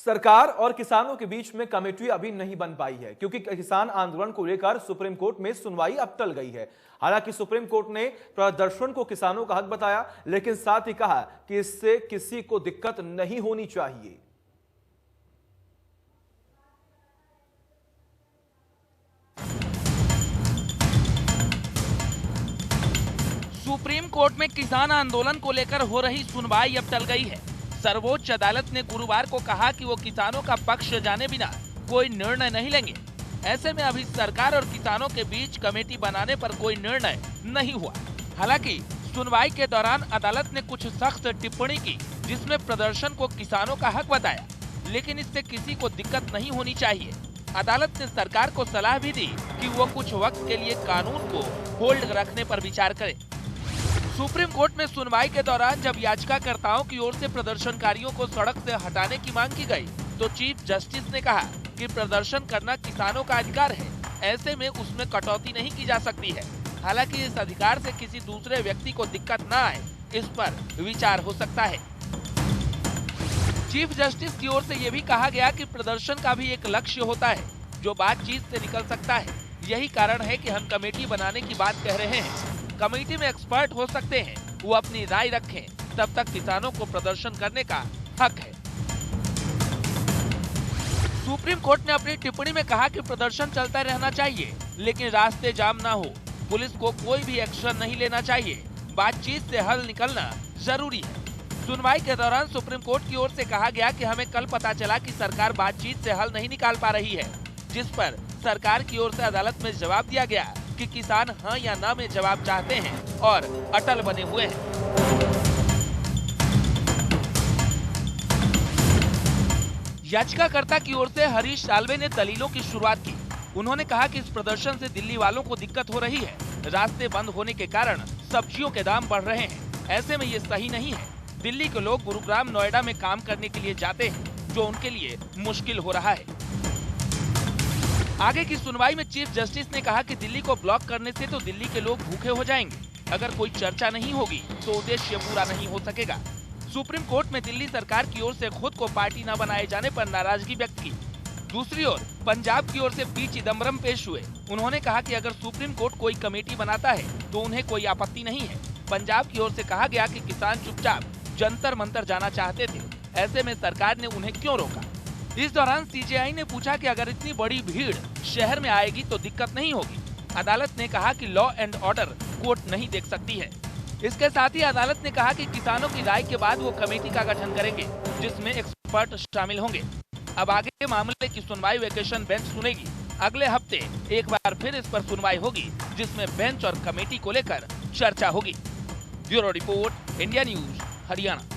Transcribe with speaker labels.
Speaker 1: सरकार और किसानों के बीच में कमेटी अभी नहीं बन पाई है क्योंकि किसान आंदोलन को लेकर सुप्रीम कोर्ट में सुनवाई अब टल गई है। हालांकि सुप्रीम कोर्ट ने प्रदर्शन को किसानों का हक बताया, लेकिन साथ ही कहा कि इससे किसी को दिक्कत नहीं होनी चाहिए।
Speaker 2: सुप्रीम कोर्ट में किसान आंदोलन को लेकर हो रही सुनवाई अब टल गई है। सर्वोच्च अदालत ने गुरुवार को कहा कि वो किसानों का पक्ष जाने बिना कोई निर्णय नहीं लेंगे। ऐसे में अभी सरकार और किसानों के बीच कमेटी बनाने पर कोई निर्णय नहीं हुआ। हालांकि सुनवाई के दौरान अदालत ने कुछ सख्त टिप्पणी की, जिसमें प्रदर्शन को किसानों का हक बताया, लेकिन इससे किसी को दिक्कत नहीं होनी चाहिए। अदालत ने सरकार को सलाह भी दी कि वो कुछ वक्त के लिए कानून को होल्ड रखने पर विचार करे। सुप्रीम कोर्ट में सुनवाई के दौरान जब याचिकाकर्ताओं की ओर से प्रदर्शनकारियों को सड़क से हटाने की मांग की गई, तो चीफ जस्टिस ने कहा कि प्रदर्शन करना किसानों का अधिकार है, ऐसे में उसमें कटौती नहीं की जा सकती है। हालांकि इस अधिकार से किसी दूसरे व्यक्ति को दिक्कत न आए, इस पर विचार हो सकता है। चीफ जस्टिस की ओर से ये भी कहा गया कि प्रदर्शन का भी एक लक्ष्य होता है जो बातचीत से निकल सकता है। यही कारण है कि हम कमेटी बनाने की बात कह रहे हैं। कमेटी में एक्सपर्ट हो सकते हैं, वो अपनी राय रखें, तब तक किसानों को प्रदर्शन करने का हक है। सुप्रीम कोर्ट ने अपनी टिप्पणी में कहा कि प्रदर्शन चलता रहना चाहिए, लेकिन रास्ते जाम ना हो। पुलिस को कोई भी एक्शन नहीं लेना चाहिए, बातचीत से हल निकलना जरूरी है। सुनवाई के दौरान सुप्रीम कोर्ट की ओर से कहा गया कि हमें कल पता चला कि सरकार बातचीत से हल नहीं निकाल पा रही है, जिस पर सरकार की ओर से अदालत में जवाब दिया गया कि किसान हाँ या ना में जवाब चाहते हैं और अटल बने हुए हैं। याचिकाकर्ता की ओर से हरीश साल्वे ने दलीलों की शुरुआत की। उन्होंने कहा कि इस प्रदर्शन से दिल्ली वालों को दिक्कत हो रही है। रास्ते बंद होने के कारण सब्जियों के दाम बढ़ रहे हैं। ऐसे में ये सही नहीं है। दिल्ली के लोग गुरुग्राम, नोएडा में काम करने के लिए जाते हैं, जो उनके लिए मुश्किल हो रहा है। आगे की सुनवाई में चीफ जस्टिस ने कहा कि दिल्ली को ब्लॉक करने से तो दिल्ली के लोग भूखे हो जाएंगे। अगर कोई चर्चा नहीं होगी तो उद्देश्य पूरा नहीं हो सकेगा। सुप्रीम कोर्ट में दिल्ली सरकार की ओर से खुद को पार्टी न बनाए जाने पर नाराजगी व्यक्त की। दूसरी ओर पंजाब की ओर से पी चिदम्बरम पेश हुए। उन्होंने कहा कि अगर सुप्रीम कोर्ट कोई कमेटी बनाता है तो उन्हें कोई आपत्ति नहीं है। पंजाब की ओर से कहा गया कि किसान चुपचाप जंतर मंतर जाना चाहते थे, ऐसे में सरकार ने उन्हें क्यों रोका। इस दौरान सीजेआई ने पूछा कि अगर इतनी बड़ी भीड़ शहर में आएगी तो दिक्कत नहीं होगी। अदालत ने कहा कि लॉ एंड ऑर्डर कोर्ट नहीं देख सकती है। इसके साथ ही अदालत ने कहा कि किसानों की राय के बाद वो कमेटी का गठन करेंगे, जिसमें एक्सपर्ट शामिल होंगे। अब आगे मामले की सुनवाई वेकेशन बेंच सुनेगी। अगले हफ्ते एक बार फिर इस पर सुनवाई होगी, जिसमें बेंच और कमेटी को लेकर चर्चा होगी। Bureau report, India news, Haryana.